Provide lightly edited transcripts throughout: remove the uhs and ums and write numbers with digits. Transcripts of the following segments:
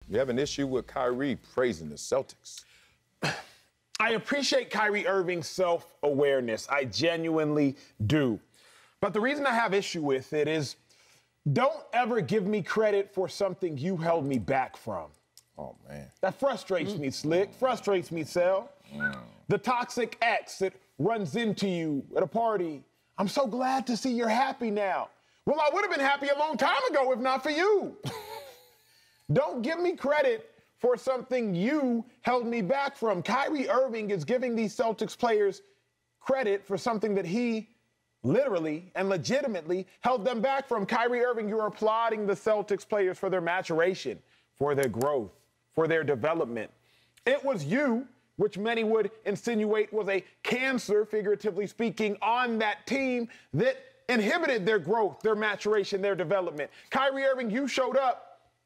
You have an issue with Kyrie praising the Celtics. I appreciate Kyrie Irving's self-awareness. I genuinely do. But the reason I have issue with it is don't ever give me credit for something you held me back from. Oh, man. That frustrates me, Slick. Frustrates me, Sel. The toxic ex that runs into you at a party. I'm so glad to see you're happy now. Well, I would have been happy a long time ago if not for you. Don't give me credit for something you held me back from. Kyrie Irving is giving these Celtics players credit for something that he literally and legitimately held them back from. Kyrie Irving, you're applauding the Celtics players for their maturation, for their growth, for their development. It was you, which many would insinuate was a cancer, figuratively speaking, on that team that inhibited their growth, their maturation, their development. Kyrie Irving, you showed up,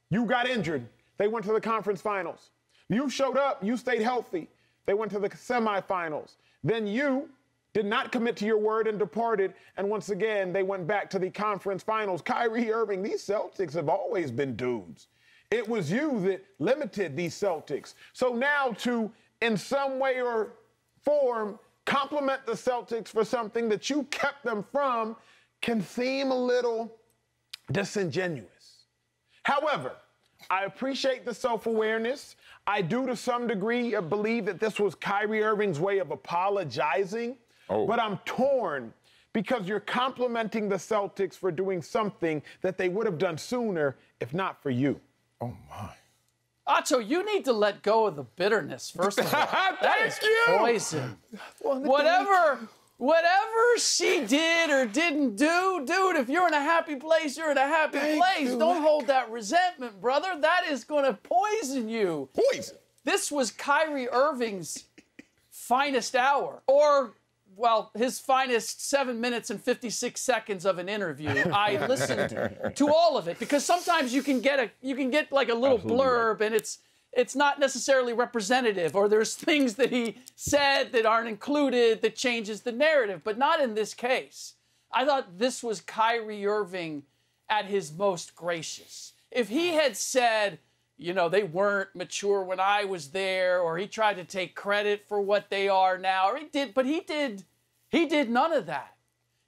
you got injured. They went to the conference finals. You showed up, you stayed healthy. They went to the semifinals. Then you did not commit to your word and departed, and once again, they went back to the conference finals. Kyrie Irving, these Celtics have always been dudes. It was you that limited these Celtics. So now to, in some way or form, compliment the Celtics for something that you kept them from can seem a little disingenuous. However, I appreciate the self-awareness. I do, to some degree, believe that this was Kyrie Irving's way of apologizing. But I'm torn because you're complimenting the Celtics for doing something that they would have done sooner if not for you. Oh, my. Acho, you need to let go of the bitterness, first of all. That is poison. Whatever she did or didn't do, dude, if you're in a happy place, you're in a happy place. Don't hold that resentment, brother. That is going to poison you. Poison? This was Kyrie Irving's finest hour. Or, well, his finest 7 minutes and 56 seconds of an interview. I listened to all of it because sometimes you can get like a little blurb and it's not necessarily representative, or there's things that he said that aren't included that changes the narrative, but not in this case. I thought this was Kyrie Irving at his most gracious. If he had said, you know, they weren't mature when I was there, or he tried to take credit for what they are now, or he did none of that.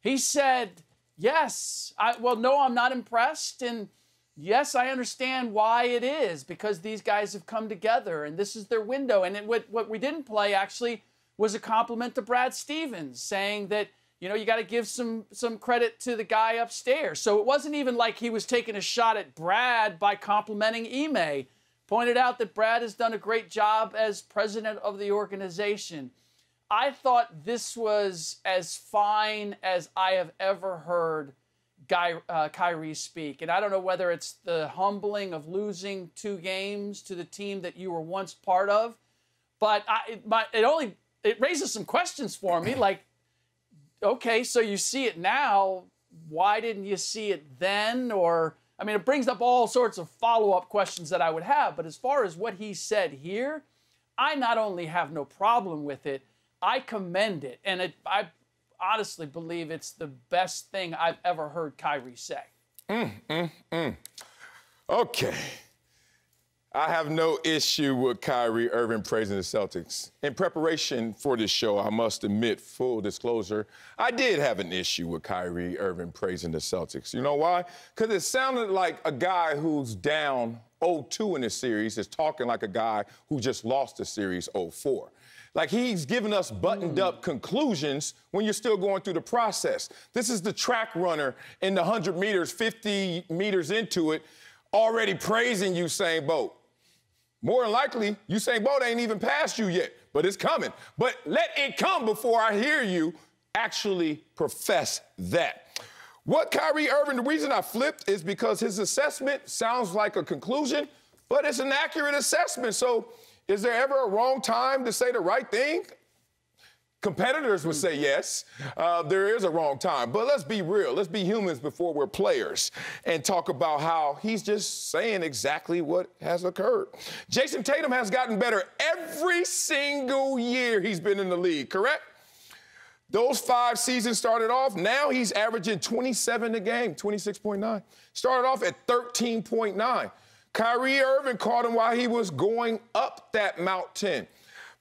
He said, yes, no, I'm not impressed, and yes, I understand why it is, because these guys have come together, and this is their window. And what we didn't play, actually, was a compliment to Brad Stevens, saying that, you know, you got to give some credit to the guy upstairs. So it wasn't even like he was taking a shot at Brad by complimenting Ime. Pointed out that Brad has done a great job as president of the organization. I thought this was as fine as I have ever heard Kyrie speak. And I don't know whether it's the humbling of losing 2 games to the team that you were once part of, but it raises some questions for me. Like, okay, so you see it now. Why didn't you see it then? Or, I mean, it brings up all sorts of follow-up questions that I would have. But as far as what he said here, I not only have no problem with it, I commend it. And I honestly believe it's the best thing I've ever heard Kyrie say. Okay. I have no issue with Kyrie Irving praising the Celtics. In preparation for this show, I must admit, full disclosure, I did have an issue with Kyrie Irving praising the Celtics. You know why? Because it sounded like a guy who's down 0-2 in this series is talking like a guy who just lost the series 0-4. Like, he's giving us buttoned-up conclusions when you're still going through the process. This is the track runner in the 100 meters, 50 meters into it, already praising Usain Bolt. More than likely, Usain Bolt ain't even passed you yet, but it's coming. But let it come before I hear you actually profess that. What Kyrie Irving, the reason I flipped is because his assessment sounds like a conclusion, but it's an accurate assessment. So, is there ever a wrong time to say the right thing? Competitors would say yes. There is a wrong time. But let's be real. Let's be humans before we're players and talk about how he's just saying exactly what has occurred. Jason Tatum has gotten better every single year he's been in the league, correct? Those 5 seasons started off. Now he's averaging 27 a game, 26.9. Started off at 13.9. Kyrie Irving caught him while he was going up that mountain.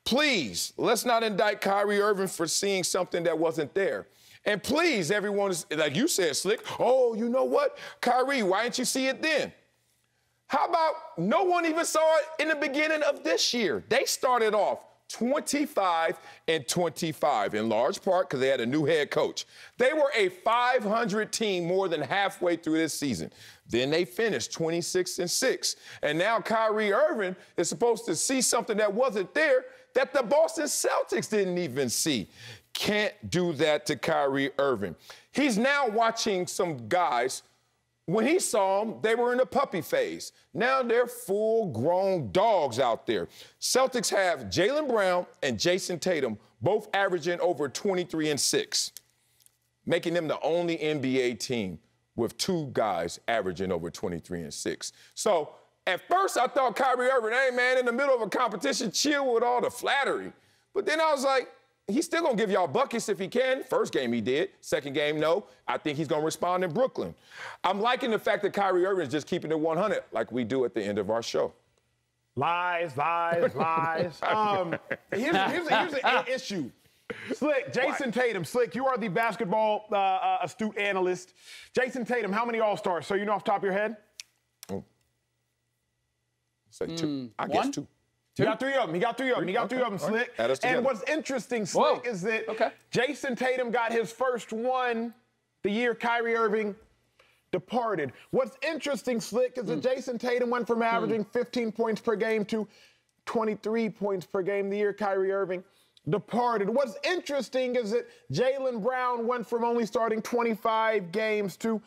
Please, let's not indict Kyrie Irving for seeing something that wasn't there. And please, everyone, like you said, Slick, oh, you know what? Kyrie, why didn't you see it then? How about no one even saw it in the beginning of this year? They started off 25-25, in large part because they had a new head coach. They were a 500 team more than halfway through this season. Then they finished 26-6. And now Kyrie Irving is supposed to see something that wasn't there that the Boston Celtics didn't even see. Can't do that to Kyrie Irving. He's now watching some guys. When he saw them, they were in the puppy phase. Now they're full-grown dogs out there. Celtics have Jaylen Brown and Jason Tatum both averaging over 23-6, making them the only NBA team with two guys averaging over 23-6. So at first I thought Kyrie Irving, hey, man, in the middle of a competition, chill with all the flattery. But then I was like, he's still going to give y'all buckets if he can. First game he did. Second game, no. I think he's going to respond in Brooklyn. I'm liking the fact that Kyrie Irving is just keeping it 100 like we do at the end of our show. Lies, lies, lies. Here's an issue. Slick, Jason Tatum. Slick, you are the basketball astute analyst. Jason Tatum, how many All-Stars? So you know off the top of your head? Say two. I guess two. He got three of them. He got three of them, Slick. And what's interesting, Slick, is that Jason Tatum got his first one the year Kyrie Irving departed. What's interesting, Slick, is that Jason Tatum went from averaging 15 points per game to 23 points per game the year Kyrie Irving departed. What's interesting is that Jaylen Brown went from only starting 25 games to,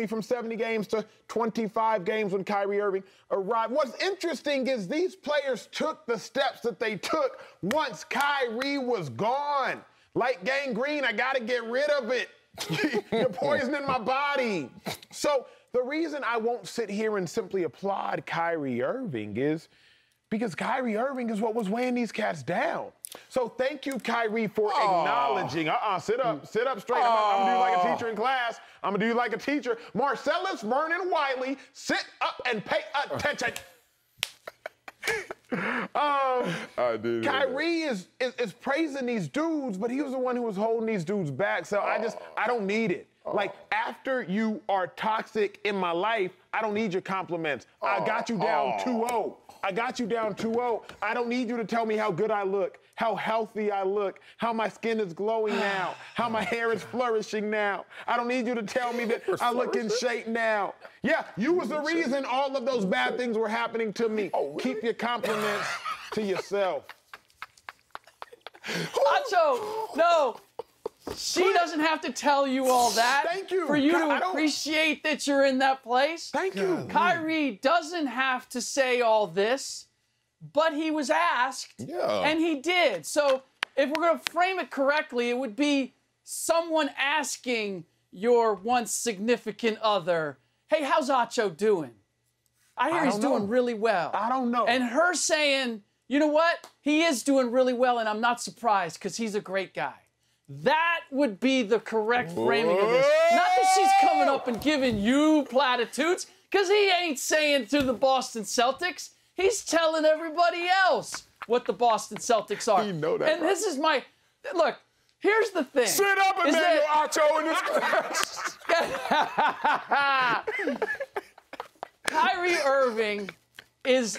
from 70 games to 25 games when Kyrie Irving arrived. What's interesting is these players took the steps that they took once Kyrie was gone. Like gangrene, I got to get rid of it. You're poisoning my body. So the reason I won't sit here and simply applaud Kyrie Irving is because Kyrie Irving is what was weighing these cats down. So thank you, Kyrie, for acknowledging. Sit up straight. I'm gonna do like a teacher in class. I'm gonna do like a teacher. Marcellus Wiley, sit up and pay attention. Kyrie is praising these dudes, but he was the one who was holding these dudes back. So I don't need it. Like, after you are toxic in my life, I don't need your compliments. I got you down 2-0. I don't need you to tell me how good I look, how healthy I look, how my skin is glowing now, how my hair is flourishing now. I don't need you to tell me that I look in shape now. Yeah, you was the reason all of those bad things were happening to me. Keep your compliments to yourself. Acho, no. She doesn't have to tell you all that. Thank you. For you to appreciate that you're in that place. Thank you. Kyrie doesn't have to say all this, but he was asked, and he did. So if we're going to frame it correctly, it would be someone asking your once significant other, hey, how's Acho doing? I hear he's doing really well. I don't know. And her saying, you know what? He is doing really well, and I'm not surprised because he's a great guy. That would be the correct framing of this. Not that she's coming up and giving you platitudes, because he ain't saying to the Boston Celtics. He's telling everybody else what the Boston Celtics are. You know that, and this is my... Look, here's the thing. Sit up, Emmanuel Acho, in this class. Kyrie Irving is...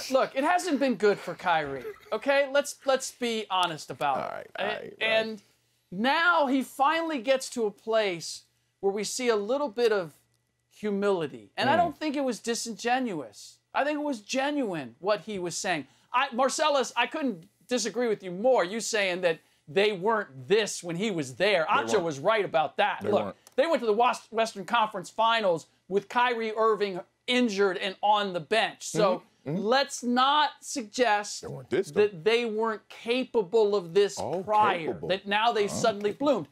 Look, it hasn't been good for Kyrie, okay? Let's be honest about it. All right. And now he finally gets to a place where we see a little bit of humility. And I don't think it was disingenuous. I think it was genuine what he was saying. Marcellus, I couldn't disagree with you more. You saying that they weren't this when he was there. Acho was right about that. Look, they went to the Western Conference Finals with Kyrie Irving injured and on the bench. So let's not suggest that they weren't capable of this prior, that now they suddenly bloomed.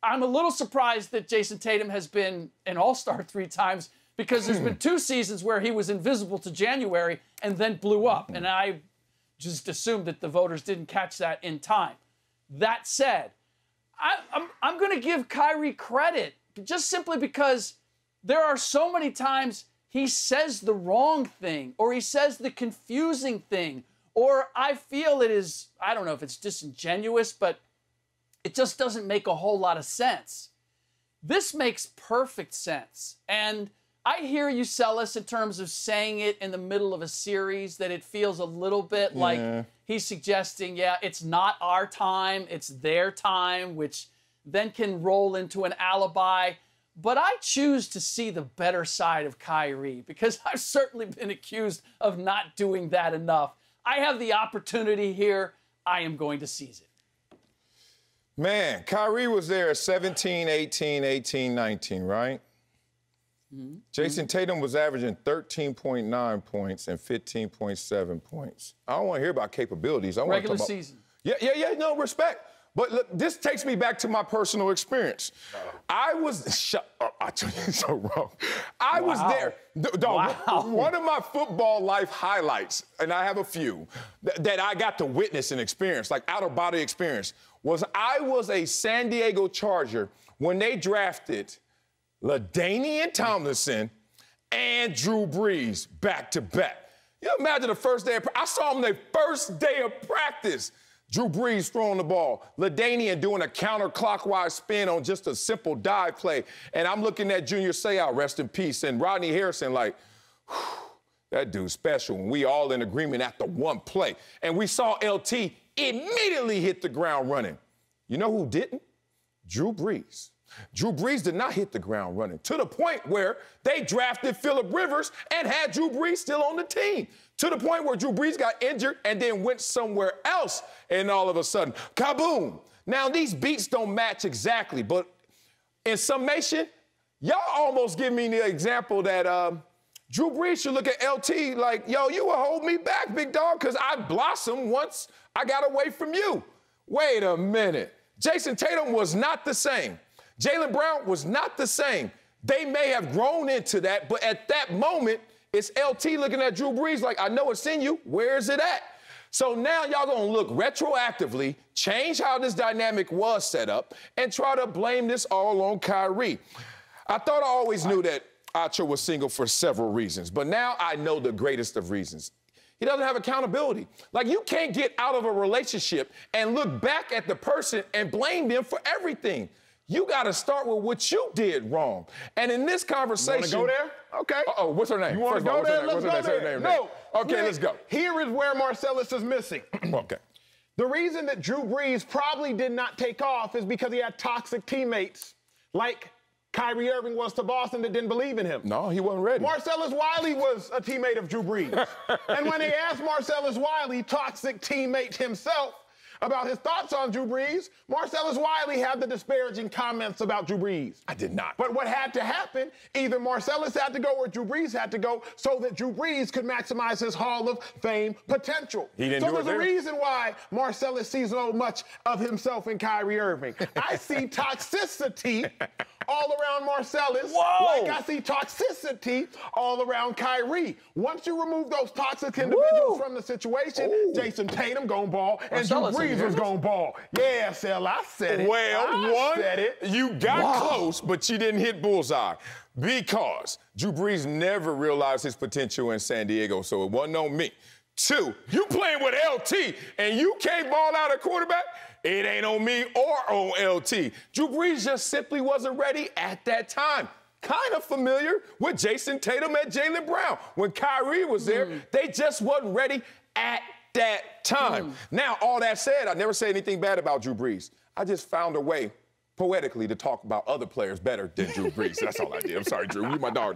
I'm a little surprised that Jason Tatum has been an all-star 3 times because there's been 2 seasons where he was invisible to January and then blew up. And I just assumed that the voters didn't catch that in time. That said, I'm going to give Kyrie credit just simply because there are so many times he says the wrong thing, or he says the confusing thing, or I feel it is, I don't know if it's disingenuous, but it just doesn't make a whole lot of sense. This makes perfect sense. And I hear you, Cellis, in terms of saying it in the middle of a series, that it feels a little bit like he's suggesting, yeah, it's not our time, it's their time, which then can roll into an alibi. But I choose to see the better side of Kyrie, because I've certainly been accused of not doing that enough. I have the opportunity here. I am going to seize it. Man, Kyrie was there at 17, 18, 18, 19, right? Jason Tatum was averaging 13.9 points and 15.7 points. I don't want to hear about capabilities. I want Regular to talk season. Yeah, no, respect. But look, this takes me back to my personal experience. I was, shut up, I told you so wrong. I was there. One of my football life highlights, and I have a few, that I got to witness and experience, like out-of-body experience, was I was a San Diego Charger when they drafted LaDainian Tomlinson and Drew Brees back-to-back. You imagine the first day I saw them the first day of practice. Drew Brees throwing the ball, LaDainian doing a counterclockwise spin on just a simple dive play. And I'm looking at Junior Seau, rest in peace, and Rodney Harrison like, that dude's special. And we all in agreement after one play. And we saw LT immediately hit the ground running. You know who didn't? Drew Brees. Drew Brees did not hit the ground running, to the point where they drafted Phillip Rivers and had Drew Brees still on the team, to the point where Drew Brees got injured and then went somewhere else, and all of a sudden, kaboom. Now, these beats don't match exactly, but in summation, y'all almost give me the example that Drew Brees should look at LT like, yo, you will hold me back, big dog, because I blossomed once I got away from you. Wait a minute. Jason Tatum was not the same. Jaylen Brown was not the same. They may have grown into that, but at that moment, it's LT looking at Drew Brees like, I know it's in you. Where is it at? So now y'all gonna look retroactively, change how this dynamic was set up, and try to blame this all on Kyrie. I thought I always knew that Acho was single for several reasons, but now I know the greatest of reasons. He doesn't have accountability. Like, you can't get out of a relationship and look back at the person and blame them for everything. You got to start with what you did wrong. And in this conversation... You want to go there? Okay. Uh-oh, what's her name? You want to go there? Let's go there. No. Okay, let's go. Here is where Marcellus is missing. Okay. The reason that Drew Brees probably did not take off is because he had toxic teammates like Kyrie Irving was to Boston that didn't believe in him. No, he wasn't ready. Marcellus Wiley was a teammate of Drew Brees. And when they asked Marcellus Wiley, toxic teammate himself, about his thoughts on Drew Brees, Marcellus Wiley had the disparaging comments about Drew Brees. I did not. But what had to happen, either Marcellus had to go or Drew Brees had to go so that Drew Brees could maximize his Hall of Fame potential. He didn't do it there. So there's a reason why Marcellus sees so much of himself in Kyrie Irving. I see toxicity all around Marcellus. Whoa. Like I see toxicity all around Kyrie. Once you remove those toxic individuals from the situation, Jason Tatum gonna ball and Drew Brees was gonna ball. Yeah, Sel, I said it. Well, said it. You got close, but you didn't hit bullseye because Drew Brees never realized his potential in San Diego, so it wasn't on me. 2, you playing with LT and you can't ball out a quarterback, it ain't on me or on LT. Drew Brees just simply wasn't ready at that time. Kind of familiar with Jason Tatum and Jaylen Brown. When Kyrie was there, they just wasn't ready at that time. Now, all that said, I never said anything bad about Drew Brees. I just found a way, poetically, to talk about other players better than Drew Brees. That's all I did. I'm sorry, Drew. You my dog.